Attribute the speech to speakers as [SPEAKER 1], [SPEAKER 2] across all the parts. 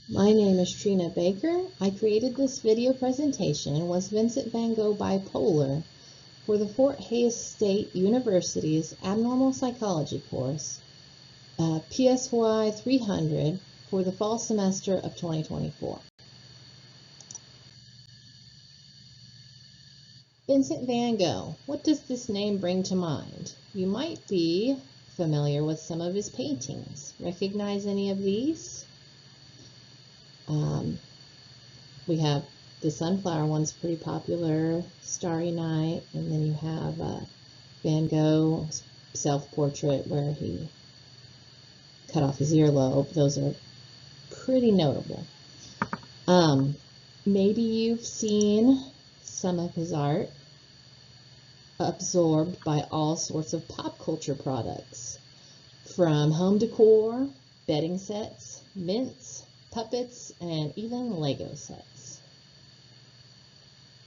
[SPEAKER 1] My name is Trina Baker. I created this video presentation Was Vincent van Gogh Bipolar for the Fort Hays State University's Abnormal Psychology course, PSY 300 for the fall semester of 2024. Vincent van Gogh. What does this name bring to mind? You might be familiar with some of his paintings. Recognize any of these? We have the sunflower one's pretty popular, Starry Night, and then you have Van Gogh's self-portrait where he cut off his earlobe. Those are pretty notable. Maybe you've seen some of his art absorbed by all sorts of pop culture products, from home decor, bedding sets, mints, puppets, and even Lego sets.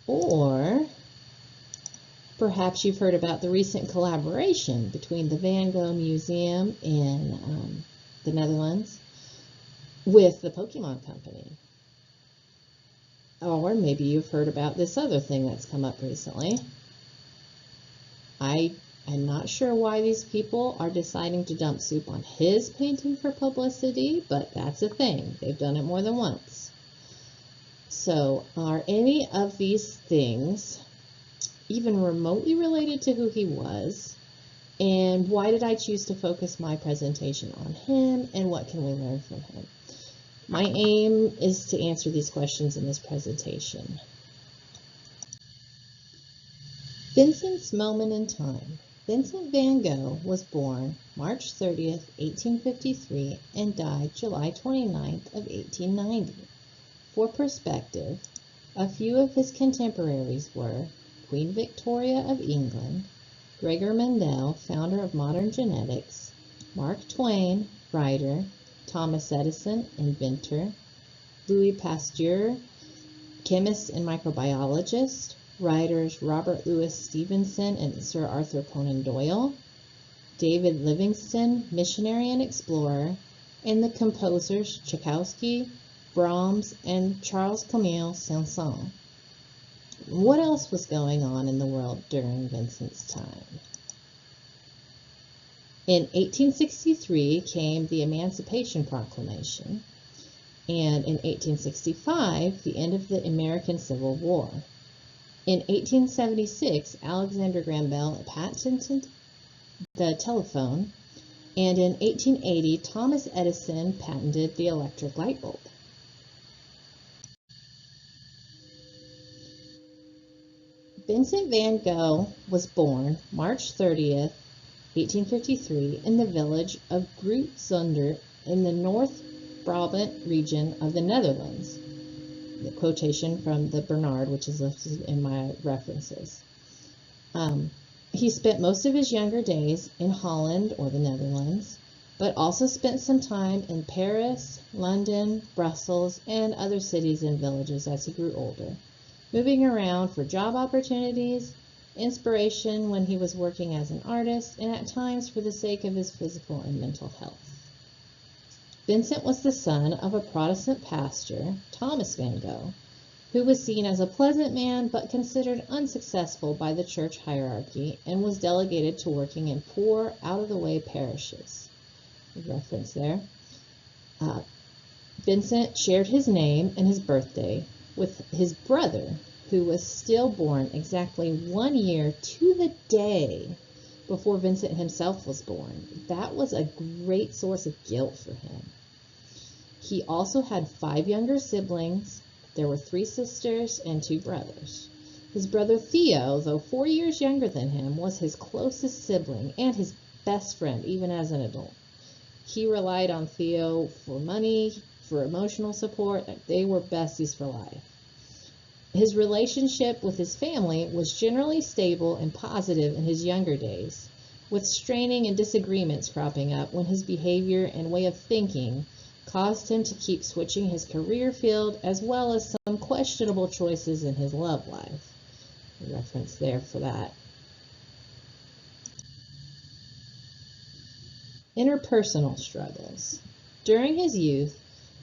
[SPEAKER 1] Or perhaps you've heard about the recent collaboration between the Van Gogh Museum in the Netherlands with the Pokemon Company. Or maybe you've heard about this other thing that's come up recently. I'm not sure why these people are deciding to dump soup on his painting for publicity, but that's a thing. They've done it more than once. So, are any of these things even remotely related to who he was? And why did I choose to focus my presentation on him, and what can we learn from him? My aim is to answer these questions in this presentation. Vincent's moment in time. Vincent van Gogh was born March 30th, 1853 and died July 29th of 1890. For perspective, a few of his contemporaries were Queen Victoria of England, Gregor Mendel, founder of modern genetics, Mark Twain, writer, Thomas Edison, inventor, Louis Pasteur, chemist and microbiologist, writers Robert Louis Stevenson and Sir Arthur Conan Doyle, David Livingstone, missionary and explorer, and the composers Tchaikovsky, Brahms, and Charles Camille Saint-Saëns. What else was going on in the world during Vincent's time? In 1863 came the Emancipation Proclamation, and in 1865, the end of the American Civil War. In 1876, Alexander Graham Bell patented the telephone, and in 1880, Thomas Edison patented the electric light bulb. Vincent van Gogh was born March 30th, 1853, in the village of Groot Zonder in the North Brabant region of the Netherlands. The quotation from the Bernard, which is listed in my references. He spent most of his younger days in Holland or the Netherlands, but also spent some time in Paris, London, Brussels, and other cities and villages as he grew older, moving around for job opportunities, inspiration when he was working as an artist, and at times for the sake of his physical and mental health. Vincent was the son of a Protestant pastor, Thomas van Gogh, who was seen as a pleasant man but considered unsuccessful by the church hierarchy and was delegated to working in poor, out-of-the-way parishes. A reference there. Vincent shared his name and his birthday with his brother, who was stillborn exactly 1 year to the day before Vincent himself was born. That was a great source of guilt for him. He also had 5 younger siblings. There were 3 sisters and 2 brothers. His brother Theo, though 4 years younger than him, was his closest sibling and his best friend, even as an adult. He relied on Theo for money, for emotional support. They were besties for life. His relationship with his family was generally stable and positive in his younger days, with straining and disagreements cropping up when his behavior and way of thinking caused him to keep switching his career field, as well as some questionable choices in his love life. A reference there for that. Interpersonal struggles. During his youth,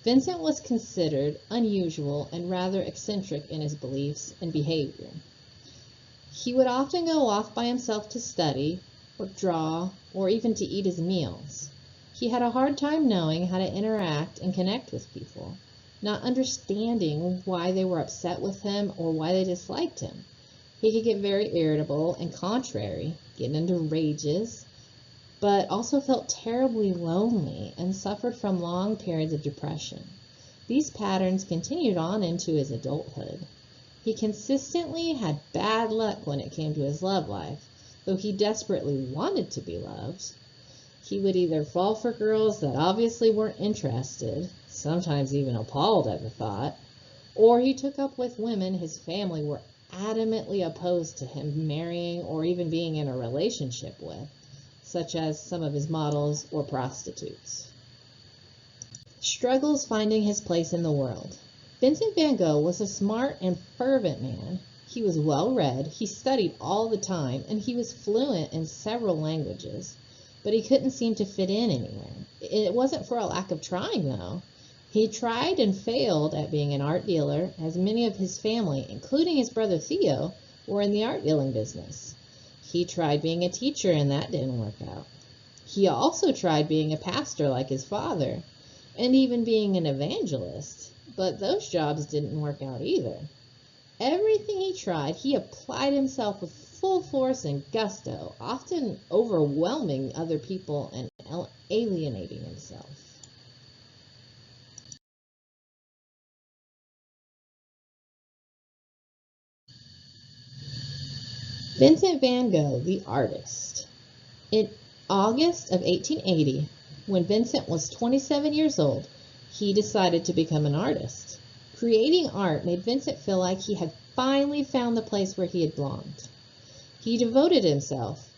[SPEAKER 1] Vincent was considered unusual and rather eccentric in his beliefs and behavior. He would often go off by himself to study, or draw, or even to eat his meals. He had a hard time knowing how to interact and connect with people, not understanding why they were upset with him or why they disliked him. He could get very irritable and contrary, getting into rages, but also felt terribly lonely and suffered from long periods of depression. These patterns continued on into his adulthood. He consistently had bad luck when it came to his love life, though he desperately wanted to be loved. He would either fall for girls that obviously weren't interested, sometimes even appalled at the thought, or he took up with women his family were adamantly opposed to him marrying or even being in a relationship with, such as some of his models or prostitutes. Struggles finding his place in the world. Vincent van Gogh was a smart and fervent man. He was well read, he studied all the time, and he was fluent in several languages, but he couldn't seem to fit in anywhere. It wasn't for a lack of trying, though. He tried and failed at being an art dealer, as many of his family, including his brother Theo, were in the art dealing business. He tried being a teacher, and that didn't work out. He also tried being a pastor like his father, and even being an evangelist, but those jobs didn't work out either. Everything he tried, he applied himself with full force and gusto, often overwhelming other people and alienating himself. Vincent van Gogh, the artist. In August of 1880, when Vincent was 27 years old, he decided to become an artist. Creating art made Vincent feel like he had finally found the place where he had belonged. He devoted himself,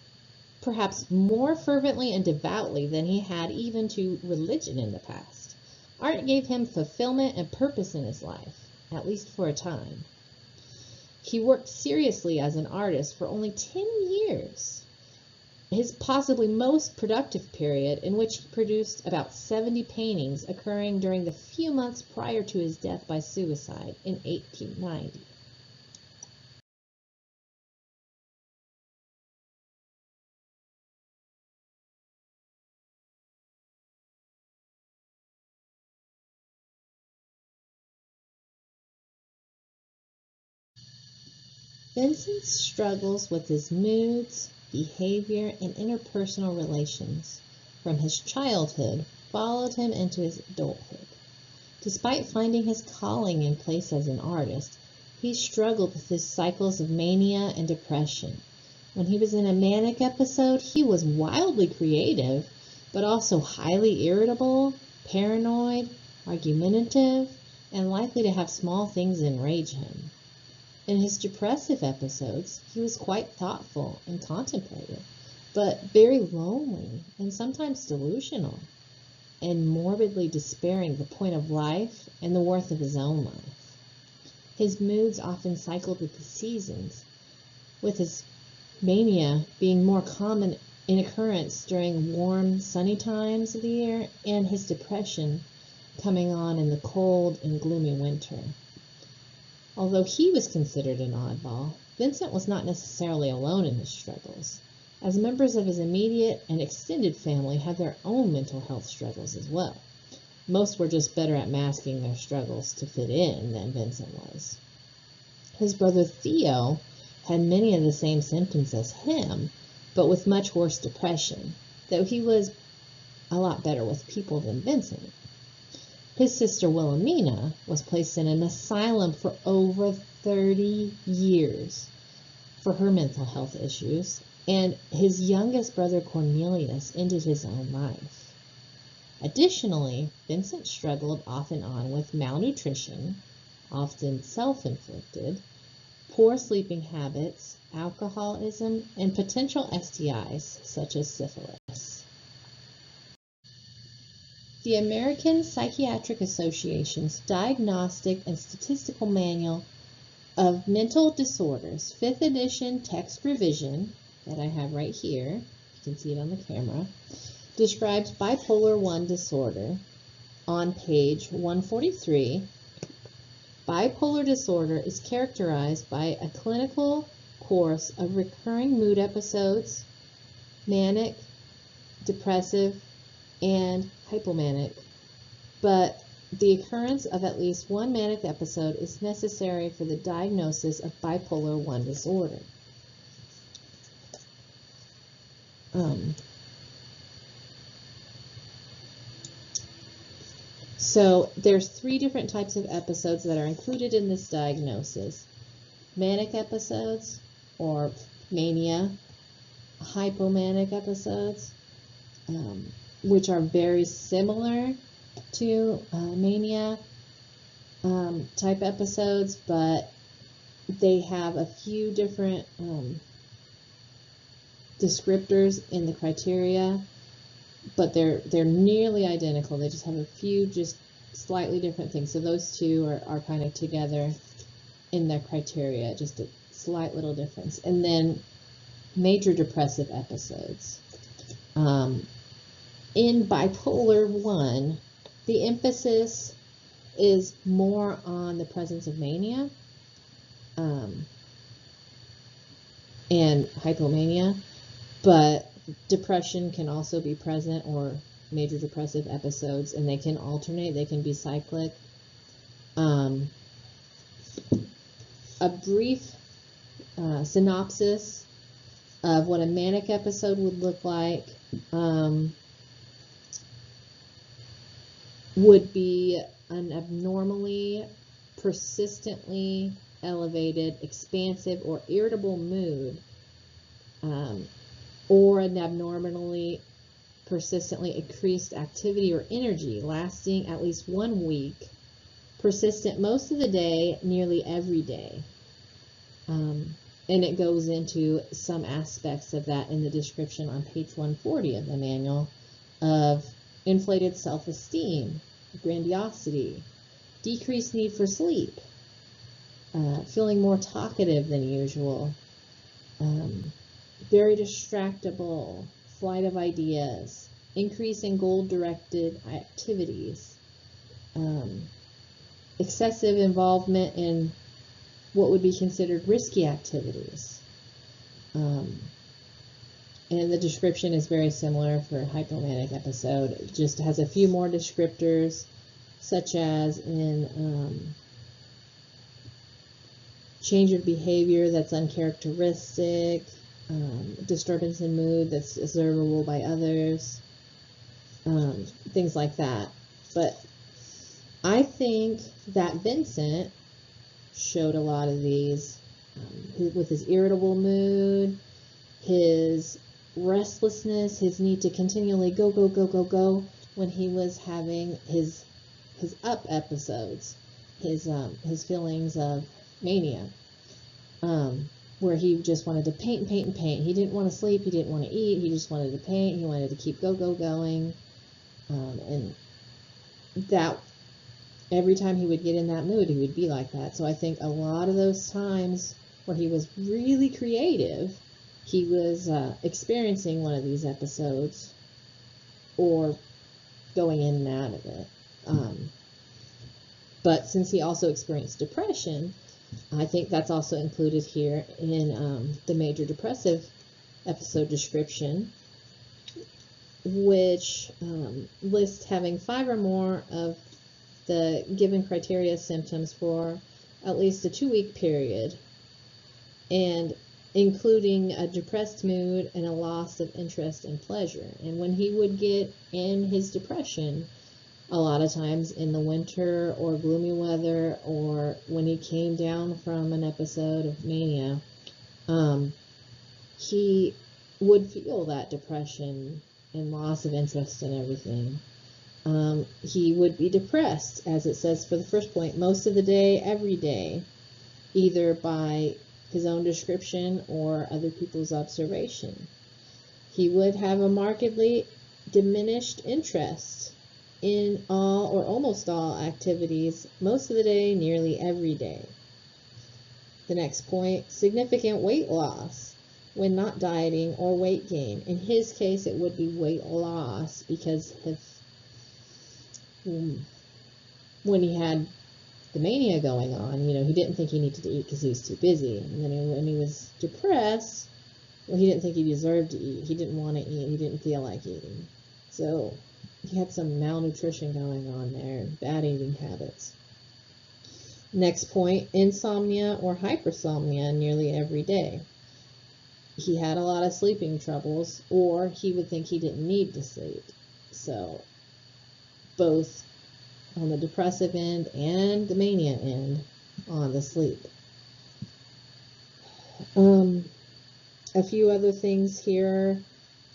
[SPEAKER 1] perhaps more fervently and devoutly than he had even to religion in the past. Art gave him fulfillment and purpose in his life, at least for a time. He worked seriously as an artist for only 10 years, his possibly most productive period, in which he produced about 70 paintings, occurring during the few months prior to his death by suicide in 1890. Vincent's struggles with his moods, behavior, and interpersonal relations from his childhood followed him into his adulthood. Despite finding his calling in place as an artist, he struggled with his cycles of mania and depression. When he was in a manic episode, he was wildly creative, but also highly irritable, paranoid, argumentative, and likely to have small things enrage him. In his depressive episodes, he was quite thoughtful and contemplative, but very lonely and sometimes delusional, and morbidly despairing the point of life and the worth of his own life. His moods often cycled with the seasons, with his mania being more common in occurrence during warm, sunny times of the year, and his depression coming on in the cold and gloomy winter. Although he was considered an oddball, Vincent was not necessarily alone in his struggles, as members of his immediate and extended family had their own mental health struggles as well. Most were just better at masking their struggles to fit in than Vincent was. His brother Theo had many of the same symptoms as him, but with much worse depression, though he was a lot better with people than Vincent. His sister Wilhelmina was placed in an asylum for over 30 years for her mental health issues, and his youngest brother Cornelius ended his own life. Additionally, Vincent struggled off and on with malnutrition, often self-inflicted, poor sleeping habits, alcoholism, and potential STIs such as syphilis. The American Psychiatric Association's Diagnostic and Statistical Manual of Mental Disorders, 5th edition text revision, that I have right here, you can see it on the camera, describes bipolar 1 disorder on page 143, bipolar disorder is characterized by a clinical course of recurring mood episodes, manic, depressive, and hypomanic, but the occurrence of at least one manic episode is necessary for the diagnosis of bipolar 1 disorder. So there's 3 different types of episodes that are included in this diagnosis. Manic episodes, or mania, hypomanic episodes, which are very similar to mania type episodes, but they have a few different descriptors in the criteria, but they're nearly identical. They just have a few just slightly different things. So those two are kind of together in their criteria, just a slight little difference. And then major depressive episodes. In bipolar 1, the emphasis is more on the presence of mania and hypomania, but depression can also be present, or major depressive episodes, and they can alternate, they can be cyclic. A brief synopsis of what a manic episode would look like would be an abnormally, persistently elevated, expansive, or irritable mood, or an abnormally, persistently increased activity or energy lasting at least 1 week, persistent most of the day, nearly every day. And it goes into some aspects of that in the description on page 140 of the manual, of inflated self-esteem, grandiosity, decreased need for sleep, feeling more talkative than usual, very distractible, flight of ideas, increase in goal-directed activities, excessive involvement in what would be considered risky activities. And the description is very similar for a hypomanic episode. It just has a few more descriptors, such as in change of behavior that's uncharacteristic, disturbance in mood that's observable by others, things like that. But I think that Vincent showed a lot of these with his irritable mood, his restlessness, his need to continually go, go, go, go, go when he was having his up episodes, his feelings of mania, where he just wanted to paint and paint and paint. He didn't want to sleep, he didn't want to eat, he just wanted to paint, he wanted to keep going, and that every time he would get in that mood, he would be like that. So I think a lot of those times where he was really creative, he was experiencing one of these episodes or going in and out of it. But since he also experienced depression, I think that's also included here in the major depressive episode description, which lists having 5 or more of the given criteria symptoms for at least a 2-week period, and including a depressed mood and a loss of interest and pleasure. And when he would get in his depression, a lot of times in the winter or gloomy weather, or when he came down from an episode of mania, he would feel that depression and loss of interest in everything. He would be depressed, as it says for the first point, most of the day, every day, either by his own description or other people's observation. He would have a markedly diminished interest in all or almost all activities, most of the day, nearly every day. The next point, significant weight loss when not dieting, or weight gain. In his case, it would be weight loss because when he had the mania going on, he didn't think he needed to eat because he was too busy. And then when he was depressed, well, he didn't think he deserved to eat. He didn't want to eat. He didn't feel like eating. So he had some malnutrition going on there, bad eating habits. Next point, insomnia or hypersomnia nearly every day. He had a lot of sleeping troubles, or he would think he didn't need to sleep. So both on the depressive end and the mania end on the sleep. A few other things here.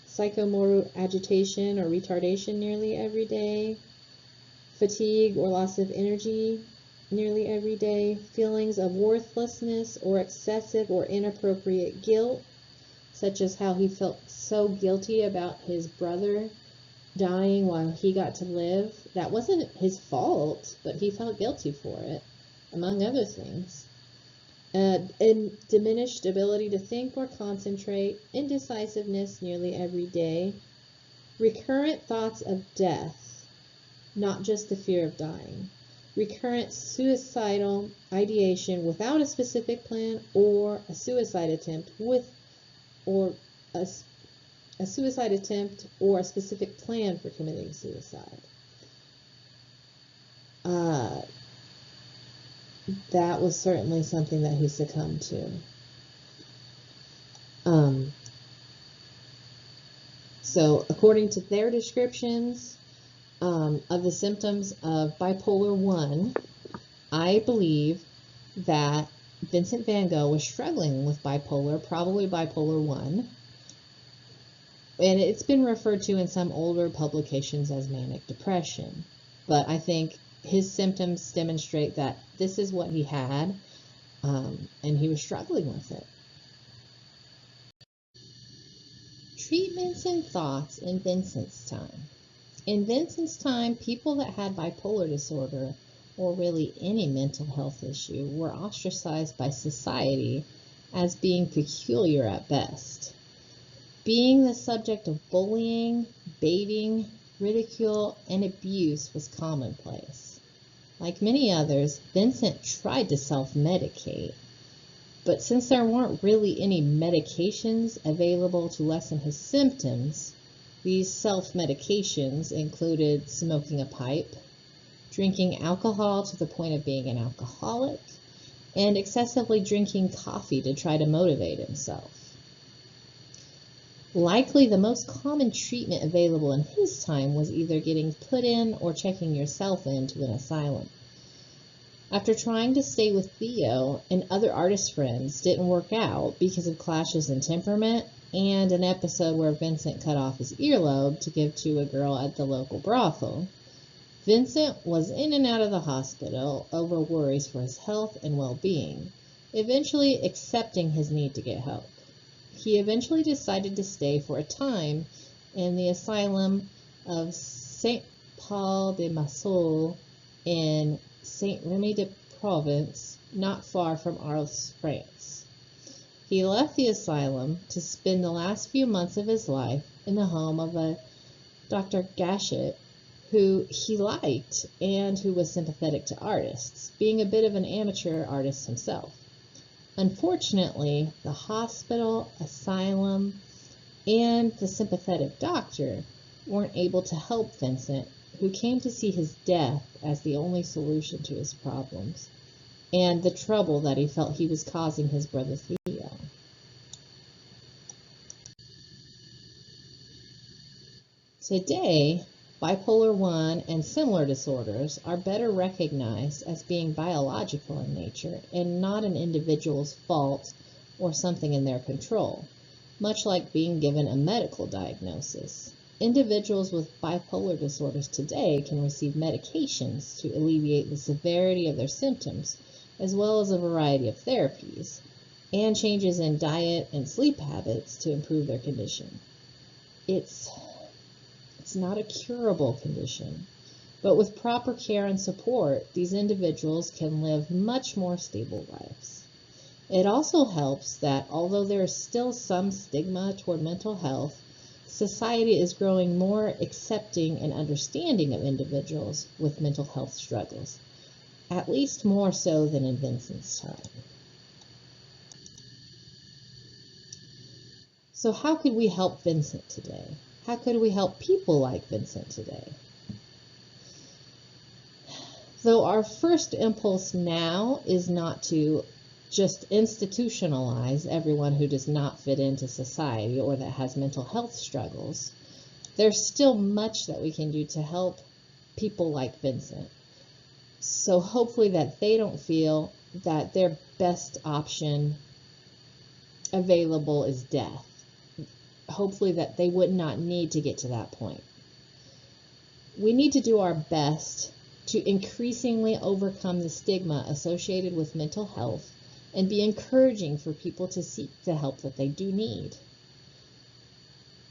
[SPEAKER 1] Psychomotor agitation or retardation nearly every day. Fatigue or loss of energy nearly every day. Feelings of worthlessness or excessive or inappropriate guilt, such as how he felt so guilty about his brother dying while he got to live. That wasn't his fault, but he felt guilty for it, among other things. And diminished ability to think or concentrate, indecisiveness nearly every day, recurrent thoughts of death, not just the fear of dying, recurrent suicidal ideation without a specific plan, or a suicide attempt or a suicide attempt or a specific plan for committing suicide. That was certainly something that he succumbed to. So according to their descriptions of the symptoms of bipolar 1, I believe that Vincent van Gogh was struggling with bipolar, probably bipolar 1. And it's been referred to in some older publications as manic depression. But I think his symptoms demonstrate that this is what he had, and he was struggling with it. Treatments and thoughts in Vincent's time. In Vincent's time, people that had bipolar disorder, or really any mental health issue, were ostracized by society as being peculiar at best. Being the subject of bullying, baiting, ridicule, and abuse was commonplace. Like many others, Vincent tried to self-medicate, but since there weren't really any medications available to lessen his symptoms, these self-medications included smoking a pipe, drinking alcohol to the point of being an alcoholic, and excessively drinking coffee to try to motivate himself. Likely the most common treatment available in his time was either getting put in or checking yourself into an asylum. After trying to stay with Theo and other artist friends didn't work out because of clashes in temperament and an episode where Vincent cut off his earlobe to give to a girl at the local brothel, Vincent was in and out of the hospital over worries for his health and well-being, eventually accepting his need to get help. He eventually decided to stay for a time in the asylum of Saint Paul de Massol in Saint Remy de Provence, not far from Arles, France. He left the asylum to spend the last few months of his life in the home of a Dr. Gachet, who he liked and who was sympathetic to artists, being a bit of an amateur artist himself. Unfortunately, the hospital, asylum, and the sympathetic doctor weren't able to help Vincent, who came to see his death as the only solution to his problems and the trouble that he felt he was causing his brother Theo. Today, bipolar 1 and similar disorders are better recognized as being biological in nature and not an individual's fault or something in their control, much like being given a medical diagnosis. Individuals with bipolar disorders today can receive medications to alleviate the severity of their symptoms, as well as a variety of therapies, and changes in diet and sleep habits to improve their condition. It's not a curable condition, but with proper care and support, these individuals can live much more stable lives. It also helps that although there is still some stigma toward mental health, society is growing more accepting and understanding of individuals with mental health struggles, at least more so than in Vincent's time. So how could we help Vincent today? How could we help people like Vincent today? Though our first impulse now is not to just institutionalize everyone who does not fit into society or that has mental health struggles, there's still much that we can do to help people like Vincent. So hopefully that they don't feel that their best option available is death. Hopefully that they would not need to get to that point. We need to do our best to increasingly overcome the stigma associated with mental health and be encouraging for people to seek the help that they do need.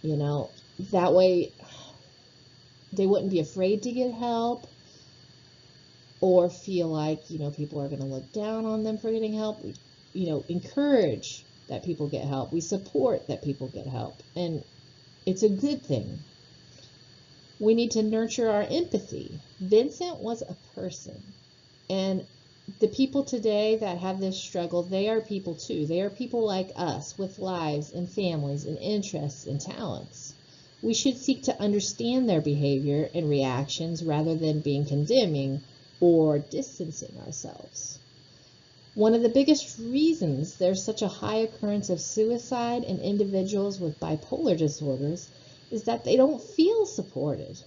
[SPEAKER 1] You know, that way they wouldn't be afraid to get help or feel like, you know, people are going to look down on them for getting help. We, you know, encourage that people get help. We support that people get help, and it's a good thing. We need to nurture our empathy. Vincent was a person, and the people today that have this struggle, they are people too. They are people like us with lives and families and interests and talents. We should seek to understand their behavior and reactions rather than being condemning or distancing ourselves. One of the biggest reasons there's such a high occurrence of suicide in individuals with bipolar disorders is that they don't feel supported.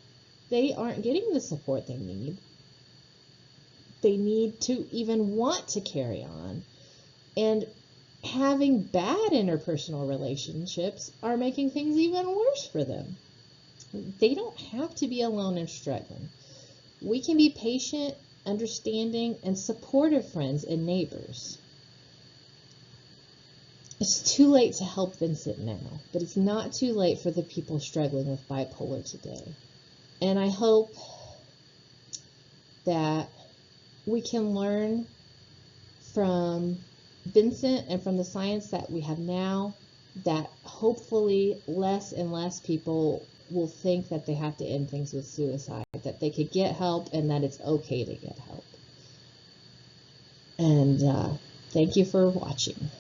[SPEAKER 1] They aren't getting the support they need. They need to even want to carry on. And having bad interpersonal relationships are making things even worse for them. They don't have to be alone and struggling. We can be patient, understanding, and supportive friends and neighbors. It's too late to help Vincent now, but it's not too late for the people struggling with bipolar today. And I hope that we can learn from Vincent and from the science that we have now, that hopefully less and less people will think that they have to end things with suicide, that they could get help and that it's okay to get help. And thank you for watching.